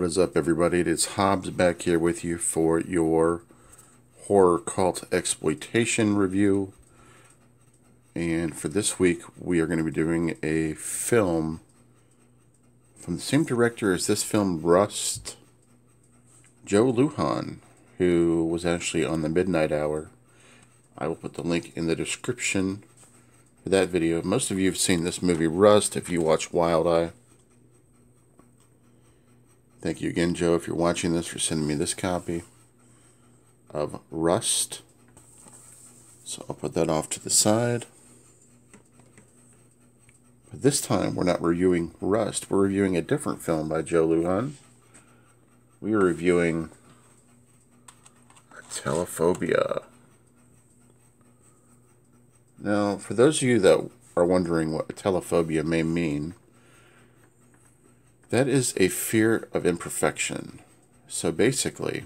What is up, everybody? It is Hobbs back here with you for your horror cult exploitation review. And for this week, we are going to be doing a film from the same director as this film, Rust, Joe Lujan, who was actually on the Midnight Hour. I will put the link in the description for that video. Most of you have seen this movie, Rust, if you watch Wild Eye. Thank you again, Joe, if you're watching this, for sending me this copy of Rust. So I'll put that off to the side. But this time, we're not reviewing Rust. We're reviewing a different film by Joe Lujan. We are reviewing Atelophobia. Now, for those of you that are wondering what atelophobia may mean, that is a fear of imperfection. So basically,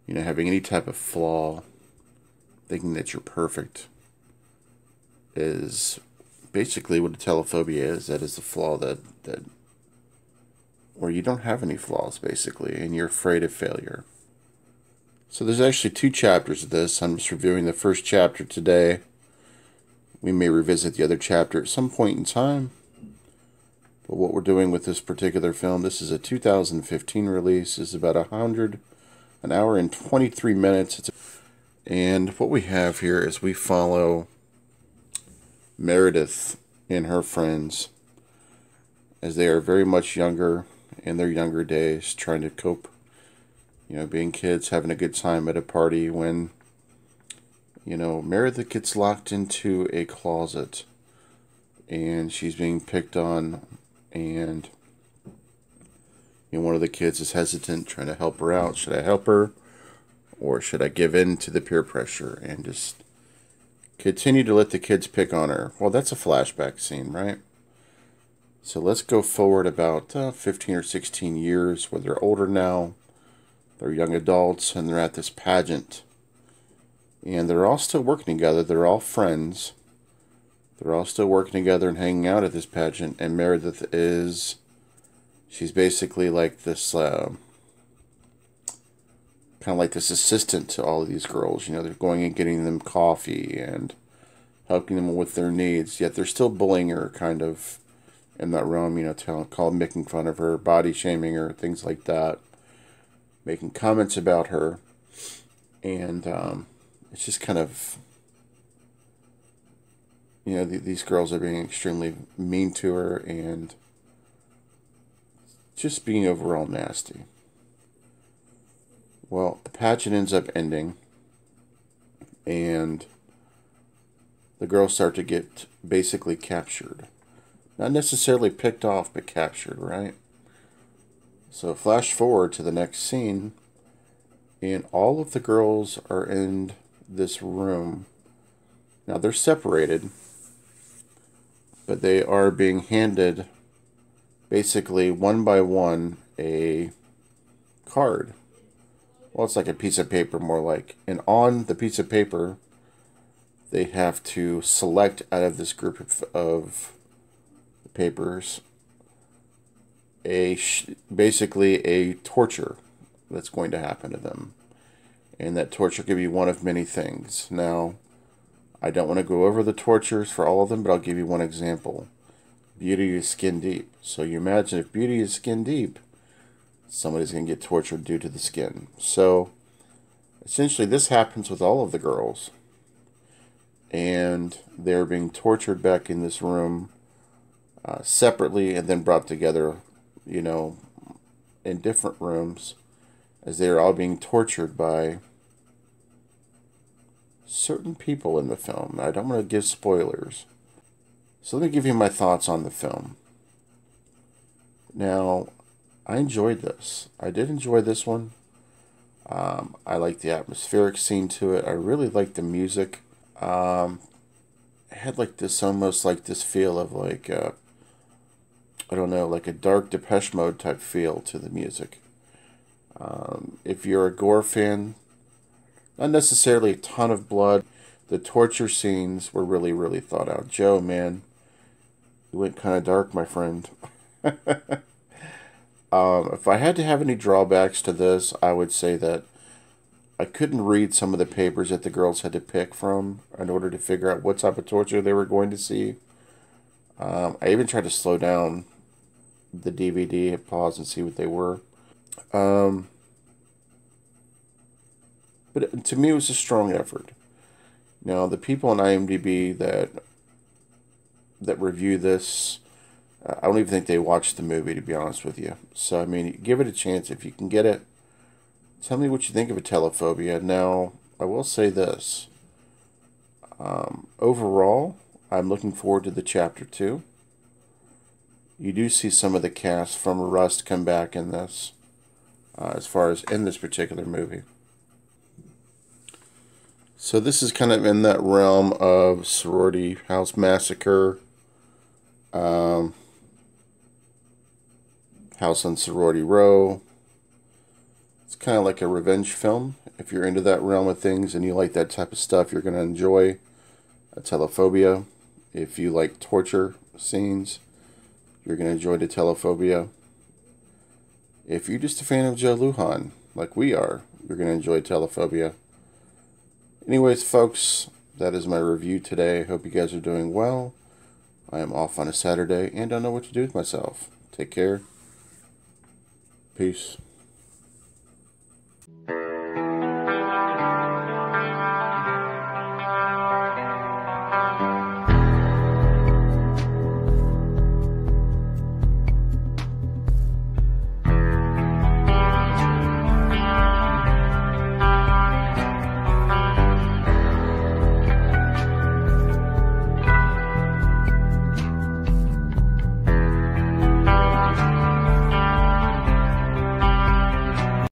having any type of flaw, thinking that you're perfect, is basically what atelophobia is. That is the flaw where you don't have any flaws, basically, and you're afraid of failure. So there's actually 2 chapters of this. I'm just reviewing the first chapter today. We may revisit the other chapter at some point in time. But what we're doing with this particular film, this is a 2015 release. It's about an hour and 23 minutes. And what we have here is we follow Meredith and her friends as they are very much younger, in their younger days, trying to cope, being kids, having a good time at a party when, Meredith gets locked into a closet and she's being picked on. And one of the kids is hesitant, trying to help her out. Should I help her, or should I give in to the peer pressure and just continue to let the kids pick on her? Well, that's a flashback scene, right? So let's go forward about 15 or 16 years, where they're older now. They're young adults, and they're at this pageant. And they're all still working together. They're all friends. They're all still working together and hanging out at this pageant. And Meredith she's basically like this, kind of like this assistant to all of these girls. They're going and getting them coffee and helping them with their needs. Yet they're still bullying her, kind of, in that realm, making fun of her, body shaming her, things like that. Making comments about her. And it's just kind of, these girls are being extremely mean to her and just being overall nasty. Well, the pageant ends up ending, and the girls start to get basically captured. Not necessarily picked off, but captured, right? So flash forward to the next scene, and all of the girls are in this room. Now, they're separated, but they are being handed, basically, one by one, a card. Well, it's like a piece of paper, more like. And on the piece of paper, they have to select out of this group of papers basically a torture that's going to happen to them. And that torture could be one of many things. Now, I don't want to go over the tortures for all of them, but I'll give you one example. Beauty is skin deep. So you imagine if beauty is skin deep, somebody's going to get tortured due to the skin. So essentially this happens with all of the girls. And they're being tortured back in this room separately, and then brought together, in different rooms, as they are all being tortured by certain people in the film. I don't want to give spoilers. So let me give you my thoughts on the film. Now, I enjoyed this. I did enjoy this one. I like the atmospheric scene to it. I really like the music. It had like this, almost like this feel of like, I don't know, like a dark Depeche Mode type feel to the music. If you're a gore fan, not necessarily a ton of blood. The torture scenes were really, really thought out. Joe, man, you went kind of dark, my friend. If I had to have any drawbacks to this, I would say that I couldn't read some of the papers that the girls had to pick from in order to figure out what type of torture they were going to see. I even tried to slow down the DVD, hit pause, and see what they were. Um, but to me, it was a strong effort. Now, the people on IMDb that review this, I don't even think they watched the movie, to be honest with you. So, I mean, give it a chance if you can get it. Tell me what you think of Atelophobia. Now, I will say this. Overall, I'm looking forward to the Chapter 2. You do see some of the cast from Rust come back in this, as far as in this particular movie. So this is kind of in that realm of sorority house massacre, House on Sorority Row. It's kind of like a revenge film. If you're into that realm of things and you like that type of stuff, you're going to enjoy Atelophobia. If you like torture scenes, you're going to enjoy Atelophobia. If you're just a fan of Joe Lujan, like we are, you're going to enjoy Atelophobia. Anyways, folks, that is my review today. I hope you guys are doing well. I am off on a Saturday and don't know what to do with myself. Take care. Peace.